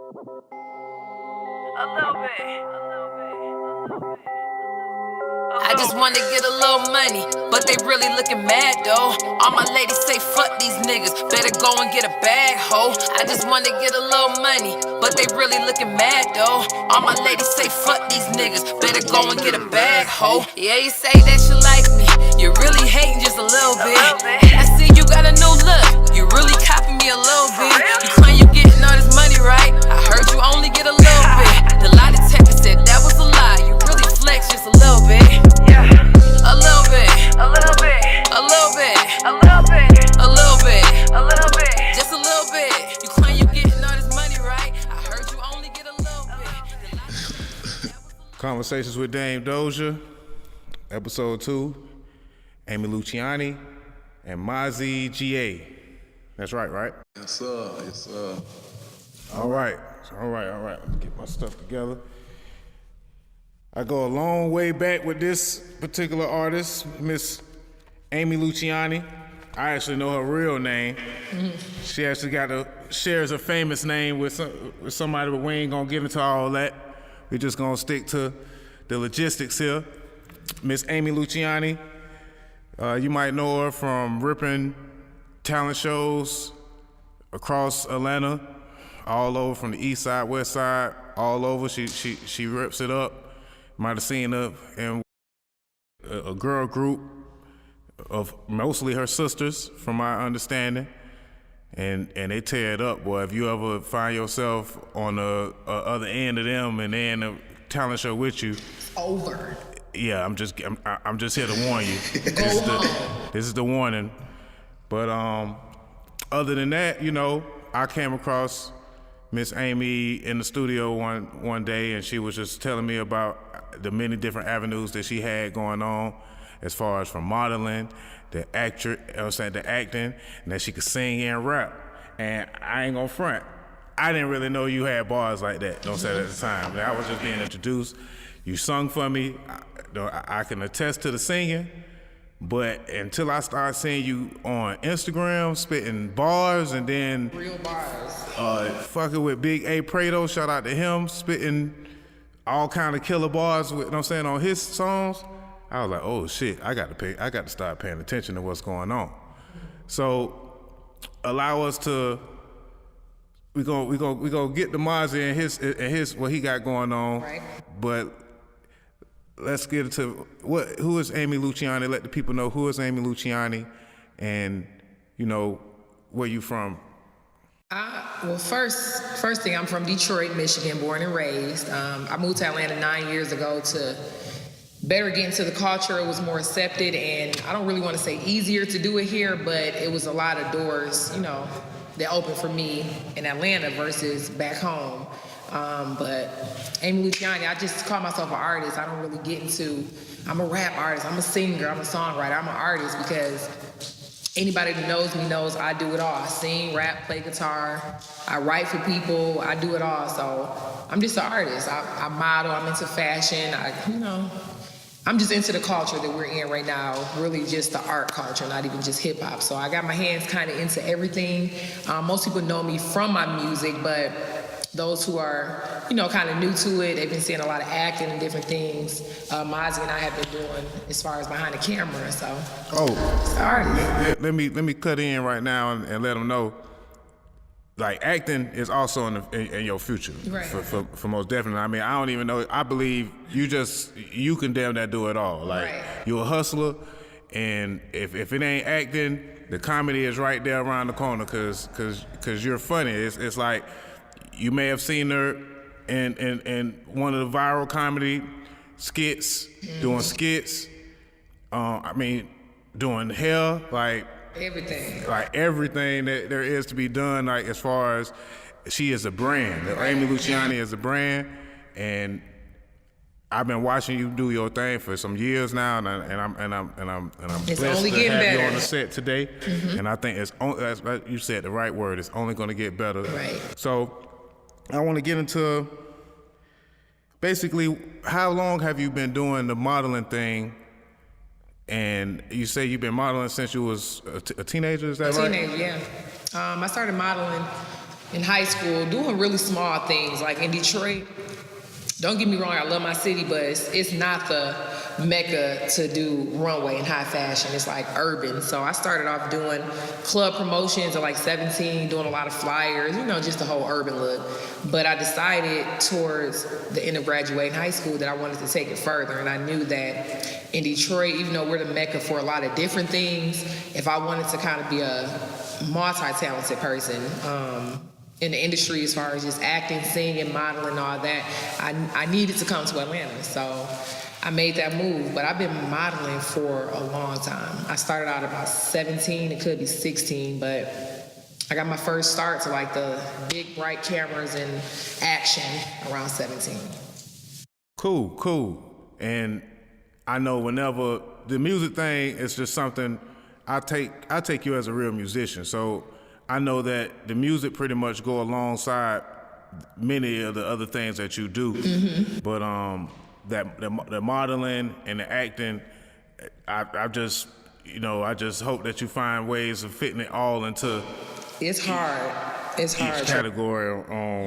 I just wanna get a little money, but they really looking mad though. All my ladies say fuck these niggas, better go and get a bag, ho. I just wanna get a little money, but they really looking mad though. All my ladies say fuck these niggas, better go and get a bag, ho. Yeah, you say that you like me, you really hating just a little bit. I see you got a new look, you really copying me a little bit. You claim you getting all this money, right? I heard you only get a little bit. The lie detector said that was a lie, you really flex just a little bit. A little bit, a little bit, a little bit, a little bit, a little bit, a little bit, just a little bit. You claim you getting all this money, right? I heard you only get a little bit. Conversations with Dame Dozha, episode 2. Amy Luciani and Mazi GA. That's right? Yes, sir. Yes, sir. All right. Let's get my stuff together. I go a long way back with this particular artist, Miss Amy Luciani. I actually know her real name. She actually shares a famous name with somebody, but we ain't gonna get into all that. We're just gonna stick to the logistics here. Miss Amy Luciani, you might know her from ripping talent shows across Atlanta, all over from the east side, west side, all over. She rips it up. Might have seen her in a girl group of mostly her sisters, from my understanding, and they tear it up, boy. If you ever find yourself on the other end of them and they're in a talent show with you, it's over. Yeah, I'm just here to warn you. This is the warning. But other than that, you know, I came across Miss Amy in the studio one day, and she was just telling me about the many different avenues that she had going on, as far as from modeling, the acting, and that she could sing and rap. And I ain't gonna front, I didn't really know you had bars like that. Don't say that at the time. I was just being introduced. You sung for me. I can attest to the singing, but until I started seeing you on Instagram spitting bars, and then real bars, fucking with Big A Prado, shout out to him, spitting all kind of killer bars with, you know what I'm saying, on his songs, I was like, oh shit, I got to start paying attention to what's going on. So allow us to, we gonna get to Mazi and his what he got going on, right? But let's get into who is Amy Luciani. Let the people know who is Amy Luciani, and you know where you from. Well, first thing, I'm from Detroit, Michigan, born and raised. I moved to Atlanta 9 years ago to better get into the culture. It was more accepted, and I don't really want to say easier to do it here, but it was a lot of doors, you know, that opened for me in Atlanta versus back home. But Amy Luciani, I just call myself an artist. I don't really get into, I'm a rap artist, I'm a singer, I'm a songwriter, I'm an artist, because anybody that knows me knows I do it all. I sing, rap, play guitar, I write for people, I do it all. So I'm just an artist. I model, I'm into fashion, I'm just into the culture that we're in right now, really just the art culture, not even just hip hop. So I got my hands kind of into everything. Most people know me from my music, but those who are, kind of new to it, they've been seeing a lot of acting and different things. Mazi and I have been doing as far as behind the camera, so. Sorry. Let me cut in right now and let them know, like, acting is also in your future, right. for most definitely. I mean, I don't even know, I believe you can damn that do it all. Like, right. You're a hustler, and if it ain't acting, the comedy is right there around the corner, cause you're funny. It's like, you may have seen her in one of the viral comedy skits, doing skits. Doing hair, like everything that there is to be done. Like, as far as she is a brand, Amy Luciani is a brand, and I've been watching you do your thing for some years now, and I'm it's blessed only to getting have better. you on the set today. And I think you said the right word. It's only going to get better. Right. So I want to get into basically, how long have you been doing the modeling thing? And you say you've been modeling since you was a teenager, is that right? A teenager, yeah. I started modeling in high school doing really small things. Like in Detroit, don't get me wrong, I love my city, but it's not the mecca to do runway and high fashion. It's like urban. So I started off doing club promotions at like 17, doing a lot of flyers, you know, just the whole urban look. But I decided towards the end of graduating high school that I wanted to take it further. And I knew that in Detroit, even though we're the mecca for a lot of different things, if I wanted to kind of be a multi-talented person, in the industry as far as just acting, singing, modeling, all that, I needed to come to Atlanta. So I made that move, but I've been modeling for a long time. I started out about 17, it could be 16, but I got my first start to like the big bright cameras and action around 17. Cool. And I know whenever the music thing is just something, I take you as a real musician. So I know that the music pretty much go alongside many of the other things that you do. Mm-hmm. But the modeling and the acting, I just hope that you find ways of fitting it all into. It's hard. It's hard. Each category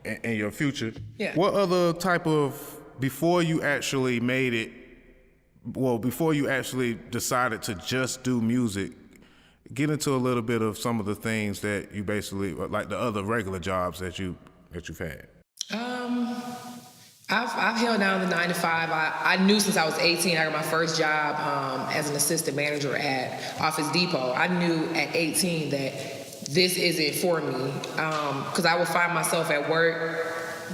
in your future. Yeah. What other type of before you actually decided to just do music? Get into a little bit of some of the things that you basically, like the other regular jobs that you've had. I've held down the 9 to 5. I knew since I was 18, I got my first job as an assistant manager at Office Depot. I knew at 18 that this isn't for me, because I would find myself at work.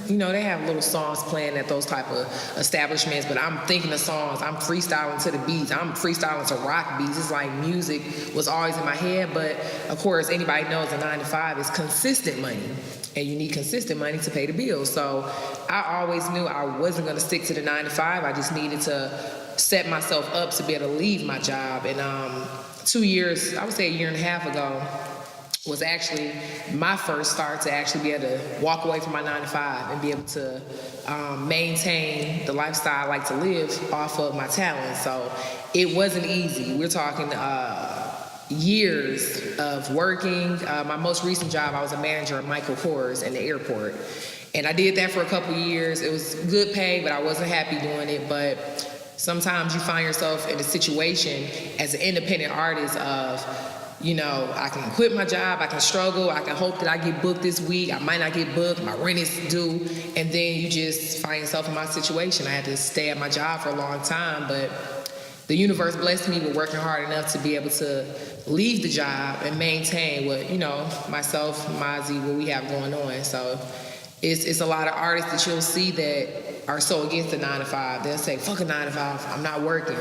You know, they have little songs playing at those type of establishments, but I'm thinking of songs, I'm freestyling to the beats, I'm freestyling to rock beats. It's like music was always in my head, but of course, anybody knows a 9 to 5 is consistent money, and you need consistent money to pay the bills. So I always knew I wasn't gonna stick to the 9 to 5, I just needed to set myself up to be able to leave my job. And 2 years, I would say a year and a half ago, was actually my first start to actually be able to walk away from my 9 to 5 and be able to maintain the lifestyle I like to live off of my talent. So it wasn't easy. We're talking years of working. My most recent job, I was a manager at Michael Kors in the airport. And I did that for a couple years. It was good pay, but I wasn't happy doing it. But sometimes you find yourself in a situation as an independent artist of, you know, I can quit my job, I can struggle, I can hope that I get booked this week, I might not get booked, my rent is due, and then you just find yourself in my situation. I had to stay at my job for a long time, but the universe blessed me with working hard enough to be able to leave the job and maintain what, you know, myself, Mazi, what we have going on. So it's a lot of artists that you'll see that are so against the 9 to 5. They'll say, fuck a 9 to 5, I'm not working.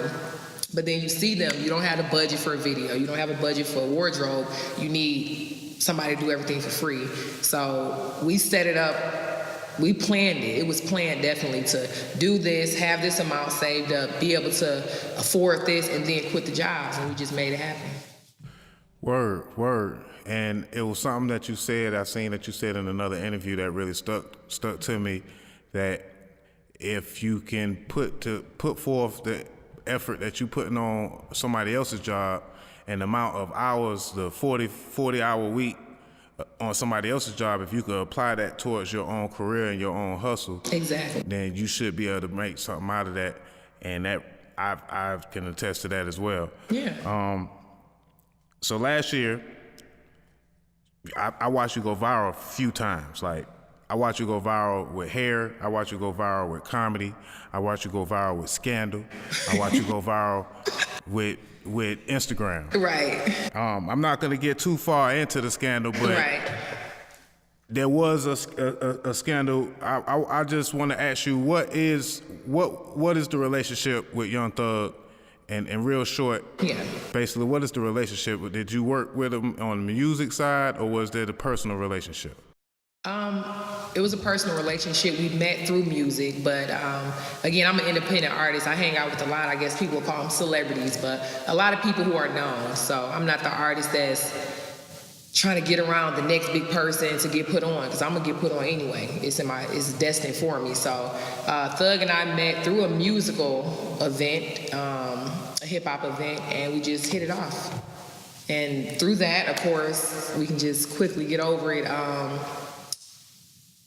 But then you see them, you don't have a budget for a video, you don't have a budget for a wardrobe, you need somebody to do everything for free. So we set it up, we planned it. It was planned definitely to do this, have this amount saved up, be able to afford this, and then quit the jobs, and we just made it happen. Word. And it was something that you said, I seen that you said in another interview that really stuck to me, that if you can put forth the effort that you putting on somebody else's job and the amount of hours, the 40 hour week on somebody else's job, if you could apply that towards your own career and your own hustle, exactly, then you should be able to make something out of that. And that I can attest to that as well. Yeah. So last year, I watched you go viral a few times. Like, I watched you go viral with hair. I watched you go viral with comedy. I watched you go viral with scandal. I watched you go viral with Instagram. Right. I'm not gonna get too far into the scandal, but right. There was a scandal. I just want to ask you, what is the relationship with Young Thug? And real short, yeah. Basically, what is the relationship? Did you work with him on the music side, or was there the personal relationship? It was a personal relationship. We met through music, but again, I'm an independent artist. I hang out with a lot, I guess people call them celebrities, but a lot of people who are known. So I'm not the artist that's trying to get around the next big person to get put on, because I'm gonna get put on anyway. It's destined for me. So Thug and I met through a musical event, a hip hop event, and we just hit it off. And through that, of course, we can just quickly get over it.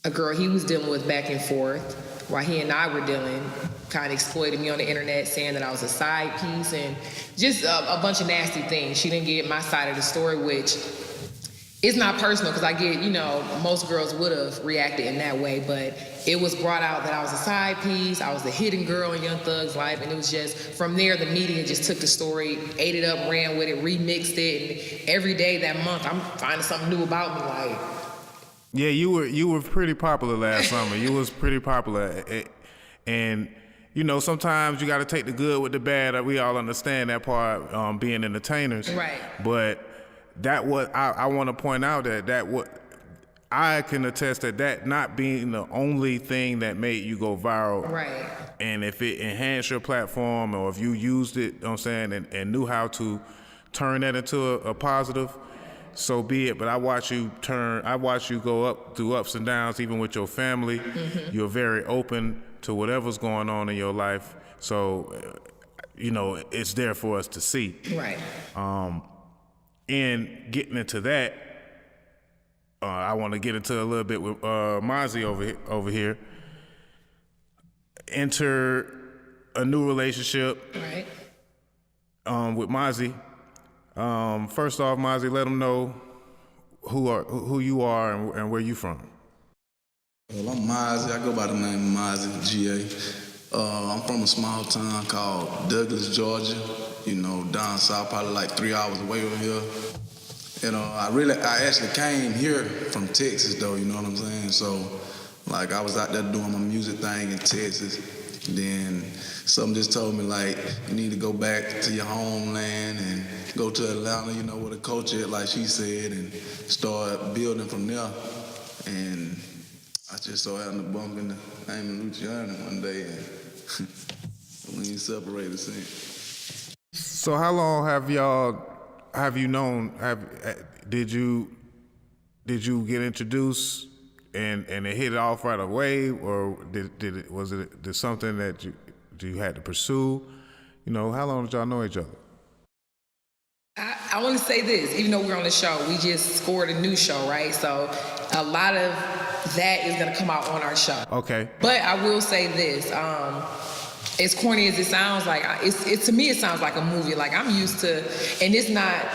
A girl he was dealing with back and forth, while he and I were dealing, kind of exploited me on the internet, saying that I was a side piece and just a bunch of nasty things. She didn't get my side of the story, which is not personal, because I get, most girls would have reacted in that way, but it was brought out that I was a side piece, I was the hidden girl in Young Thug's life, and it was just, from there, the media just took the story, ate it up, ran with it, remixed it, and every day that month, I'm finding something new about me, like. Yeah, you were pretty popular last summer. You was pretty popular, and sometimes you got to take the good with the bad. We all understand that part, being entertainers. Right. But that what I want to point out that what I can attest that not being the only thing that made you go viral. Right. And if it enhanced your platform, or if you used it, and knew how to turn that into a positive, so be it. But I watch you go up through ups and downs, even with your family. Mm-hmm. You're very open to whatever's going on in your life. So, it's there for us to see. Right. And getting into that, I want to get into a little bit with Mazi over here. Enter a new relationship. Right. With Mazi. First off, Mazi, let them know who you are and where you from. Well, I'm Mazi. I go by the name Mazi GA. I'm from a small town called Douglas, Georgia. Down south, probably like 3 hours away from here. I actually came here from Texas, though. You know what I'm saying? So, like, I was out there doing my music thing in Texas. Then something just told me, like, you need to go back to your homeland and go to Atlanta, where the culture is, like she said, and start building from there. And I just so happened to bump into Amy Luciani one day, and we ain't separated since. So how long have you known? Did you get introduced and it hit it off right away, or was it something that you had to pursue? How long did y'all know each other? I want to say this, even though we're on the show, we just scored a new show, right? So a lot of that is going to come out on our show. Okay. But I will say this, as corny as it sounds, like to me it sounds like a movie. Like, I'm used to, and it's not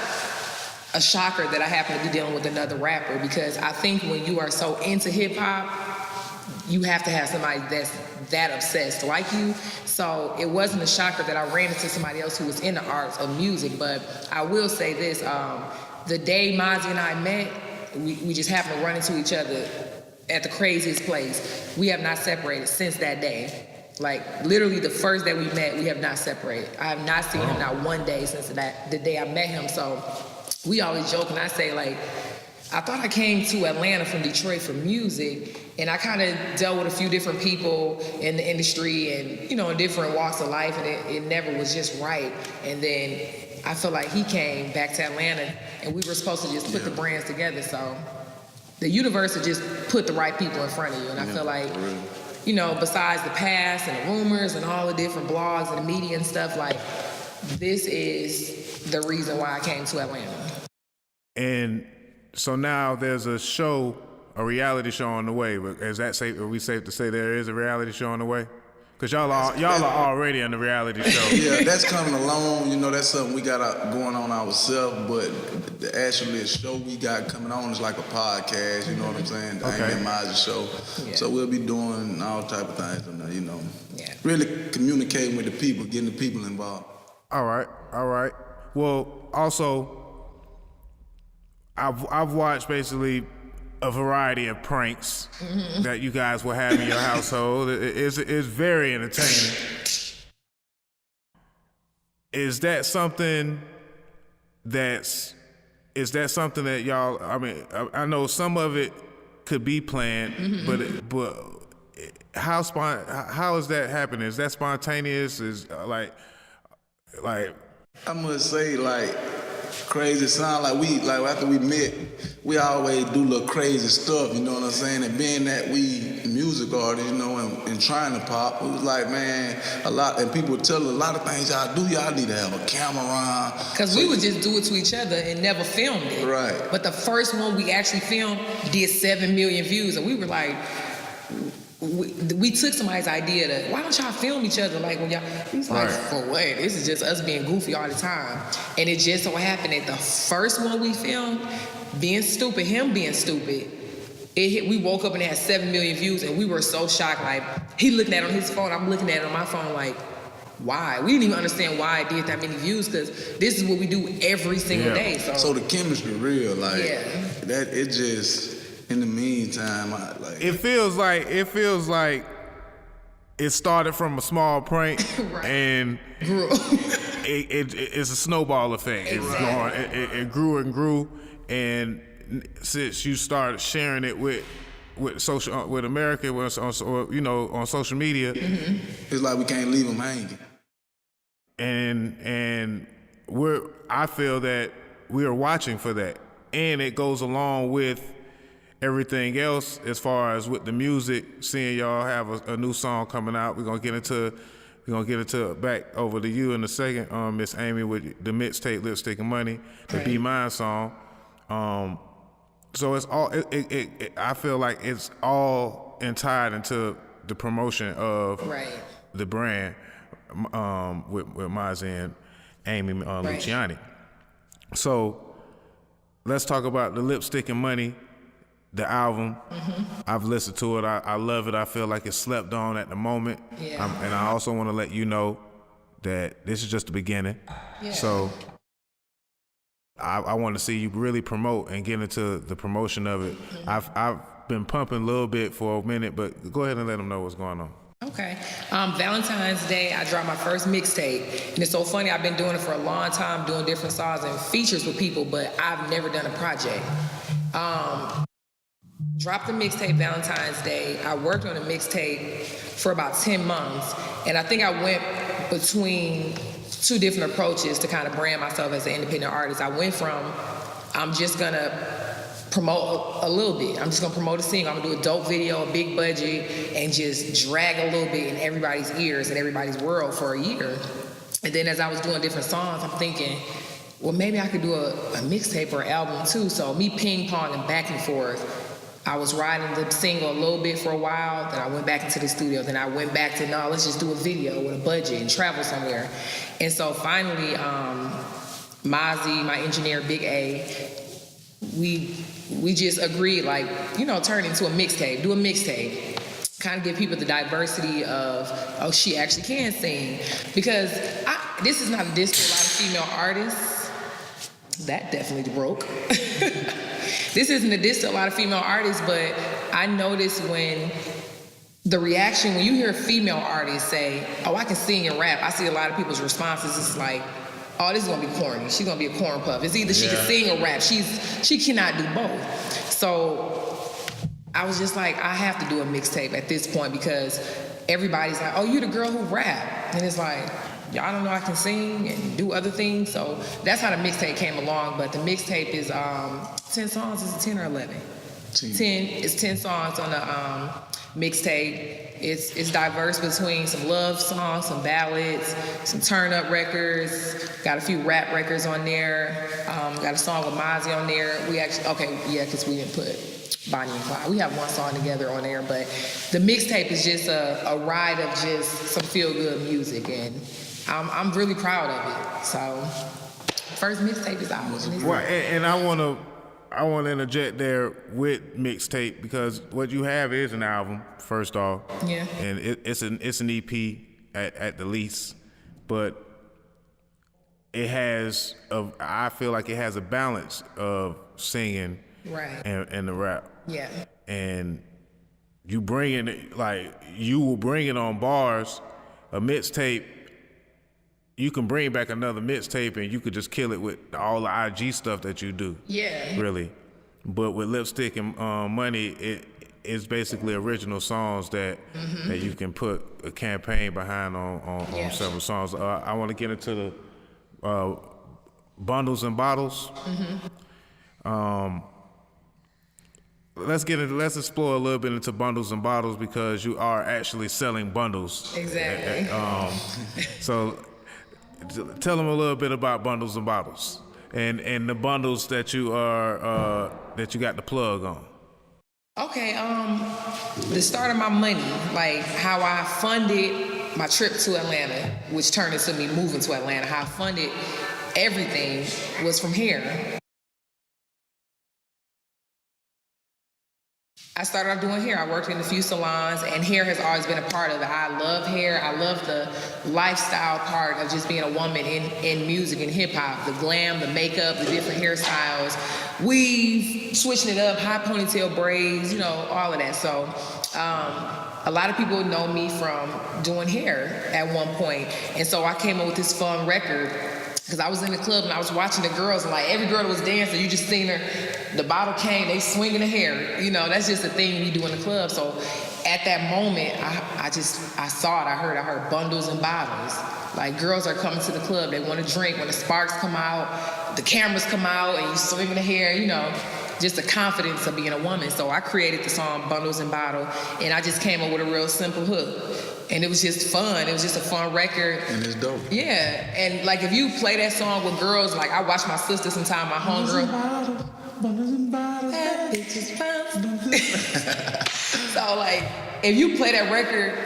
a shocker that I happen to be dealing with another rapper, because I think when you are so into hip hop, you have to have somebody that's that obsessed like you. So it wasn't a shocker that I ran into somebody else who was in the arts of music. But I will say this, the day Mazi and I met, we just happened to run into each other at the craziest place. We have not separated since that day. Like, literally the first day we met, we have not separated. I have not seen him not one day since the day I met him. So we always joke, and I say, like, I thought I came to Atlanta from Detroit for music, and I kind of dealt with a few different people in the industry and, in different walks of life, and it never was just right. And then I feel like he came back to Atlanta, and we were supposed to just put the brands together. So the universe had just put the right people in front of you, and I feel like, besides the past and the rumors and all the different blogs and the media and stuff, like, this is the reason why I came to Atlanta. And so now there's a reality show on the way. Is that safe? Are we safe to say there is a reality show on the way? Because y'all are already in the reality show. Yeah, that's coming along. That's something we got going on ourselves. But the actual show we got coming on is like a podcast. You know what I'm saying? The Amy Mazi show. Yeah. So we'll be doing all type of things on there. Yeah. Really communicating with the people, getting the people involved. All right. Well, also, I've watched basically a variety of pranks that you guys will have in your household. It's very entertaining. Is that something that y'all? I mean, I know some of it could be planned, but how is that happening? Is that spontaneous? Is like? I must say, like, crazy sound. Like after we met, we always do little crazy stuff, you know what I'm saying? And being that we music artists, you know, and trying to pop, it was like, man, and people tell us a lot of things y'all do, y'all need to have a camera on. Because we would just do it to each other and never filmed it. Right. But the first one we actually filmed did 7 million views, and we were like, we took somebody's idea to, why don't y'all film each other like when y'all, he's like, for what? This is just us being goofy all the time. And it just so happened that the first one we filmed, him being stupid, we woke up and it had 7 million views, and we were so shocked. Like, he looking at it on his phone, I'm looking at it on my phone like, why? We didn't even understand why it did that many views, because this is what we do every single day. So the chemistry real, like, that it just, in the meantime, it feels like it started from a small prank and grew. It's a snowball effect. Exactly. It grew and grew, and since you started sharing it with America, on social media, it's like we can't leave them hanging. And I feel that we are watching for that, and it goes along with everything else as far as with the music. Seeing y'all have a new song coming out, we're gonna get into back over to you in a second, Miss Amy, with the mixtape Lipstick and Money, the Be Mine song. So it's all. I feel like it's all tied into the promotion of the brand with Mazi and Amy Luciani. So let's talk about the Lipstick and Money, the album. I've listened to it. I love it. I feel like it's slept on at the moment. And I also want to let you know that this is just the beginning. So I want to see you really promote and get into the promotion of it. I've been pumping a little bit for a minute, but go ahead and let them know what's going on. Okay. Valentine's Day, I dropped my first mixtape. And it's so funny, I've been doing it for a long time, doing different songs and features with people, but I've never done a project. Dropped the mixtape Valentine's Day. I worked on a mixtape for about 10 months. And I think I went between 2 different approaches to kind of brand myself as an independent artist. I went from, I'm just gonna promote a little bit. I'm just gonna promote a single. I'm gonna do a dope video, a big budget, and just drag a little bit in everybody's ears and everybody's world for a year. And then as I was doing different songs, I'm thinking, well, maybe I could do a mixtape or album too. So me ping-ponging back and forth. I was riding the single a little bit for a while, then I went back into the studio, then I went back to, no, let's just do a video with a budget and travel somewhere. And so finally, Mazi, my engineer, Big A, we just agreed, like, turn it into a mixtape, do a mixtape. Kind of give people the diversity of, oh, she actually can sing. Because this is not a diss to a lot of female artists. That definitely broke. This isn't a diss to a lot of female artists, but I notice when the reaction, when you hear a female artist say, oh, I can sing and rap, I see a lot of people's responses. It's like, oh, this is gonna be corny. She's gonna be a corn puff. It's either she can sing or rap. She cannot do both. So I was just like, I have to do a mixtape at this point, because everybody's like, oh, you the girl who rap. And it's like, y'all don't know I can sing and do other things. So that's how the mixtape came along. But the mixtape is 10 songs. Is it 10 or 11? 10. It's 10 songs on the mixtape. It's diverse between some love songs, some ballads, some turn-up records, got a few rap records on there, got a song with Mazi on there. We actually, because we didn't put Bonnie and Clyde. We have one song together on there, but the mixtape is just a ride of just some feel-good music, and I'm really proud of it. So, first mixtape is out. Well, and I want to interject there with mixtape, because what you have is an album, first off. Yeah. And it's an EP at the least, but I feel like it has a balance of singing and the rap. Yeah. And you bring it, like, you will bring it on bars. A mixtape, you can bring back another mixtape and you could just kill it with all the IG stuff that you do. Yeah. Really. But with Lipstick and Money, it's basically original songs that you can put a campaign behind on several songs. I want to get into the Bundles and Bottles. Let's explore a little bit into Bundles and Bottles because you are actually selling bundles. Exactly. So tell them a little bit about Bundles and Bottles and the bundles that you are that you got the plug on. Okay, the start of my money, like how I funded my trip to Atlanta, which turned into me moving to Atlanta, how I funded everything was from hair. I started off doing hair. I worked in a few salons, and hair has always been a part of it. I love hair. I love the lifestyle part of just being a woman in music and hip hop, the glam, the makeup, the different hairstyles, weave, switching it up, high ponytail braids, you know, all of that. So a lot of people know me from doing hair at one point. And so I came up with this fun record because I was in the club and I was watching the girls, and like every girl that was dancing, you just seen her, the bottle came, they swinging the hair. You know, that's just a thing we do in the club. So at that moment, I saw it, I heard bundles and bottles. Like girls are coming to the club, they want to drink. When the sparks come out, the cameras come out, and you swinging the hair, you know, just the confidence of being a woman. So I created the song Bundles and Bottle, and I just came up with a real simple hook. And it was just fun. It was just a fun record. And it's dope. Yeah, and like if you play that song with girls, like I watch my sister sometime, my homegirl. So like, if you play that record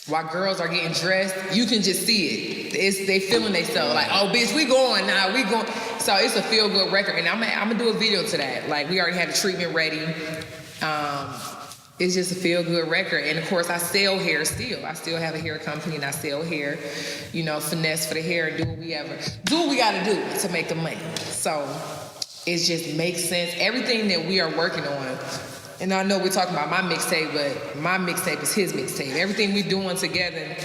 while girls are getting dressed, you can just see it. They feeling themselves. Like, oh bitch, we going now, we going. So it's a feel good record, and I'm gonna do a video to that. Like we already had the treatment ready. It's just a feel-good record. And of course, I sell hair still. I still have a hair company and I sell hair, you know, finesse for the hair and do what we gotta do to make the money. So it just makes sense. Everything that we are working on, and I know we're talking about my mixtape, but my mixtape is his mixtape. Everything we're doing together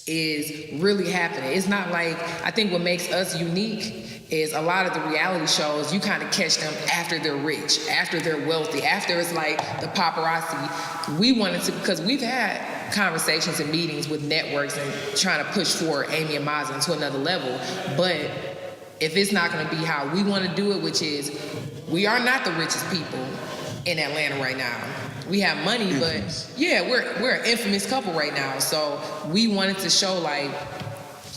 is really happening. It's not like, I think what makes us unique is a lot of the reality shows, you kind of catch them after they're rich, after they're wealthy, after it's like the paparazzi. We wanted to, because we've had conversations and meetings with networks and trying to push forward Amy and Mazi into another level. But if it's not gonna be how we wanna do it, which is, we are not the richest people in Atlanta right now. We have money, but yeah, we're an infamous couple right now. So we wanted to show like,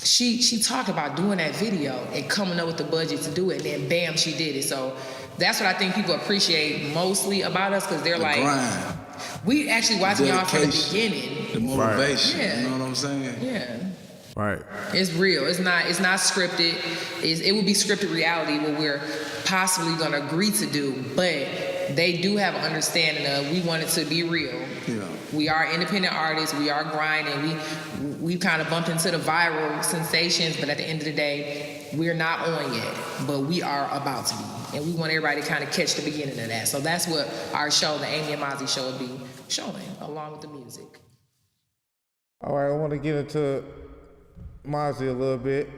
she talked about doing that video and coming up with the budget to do it, and then bam, she did it. So that's what I think people appreciate mostly about us, because they're like, grind. We actually watching y'all from the beginning. The motivation, Right. you know what I'm saying? Yeah. Right. It's real. It's not scripted. It would be scripted reality, what we're possibly gonna agree to do, but they do have an understanding of, we want it to be real. Yeah. We are independent artists. We are grinding. We kind of bumped into the viral sensations, but at the end of the day, we're not on yet, but we are about to be. And we want everybody to kind of catch the beginning of that. So that's what our show, the Amy and Mazi show, will be showing, along with the music. All right, I want to get into Mazi a little bit.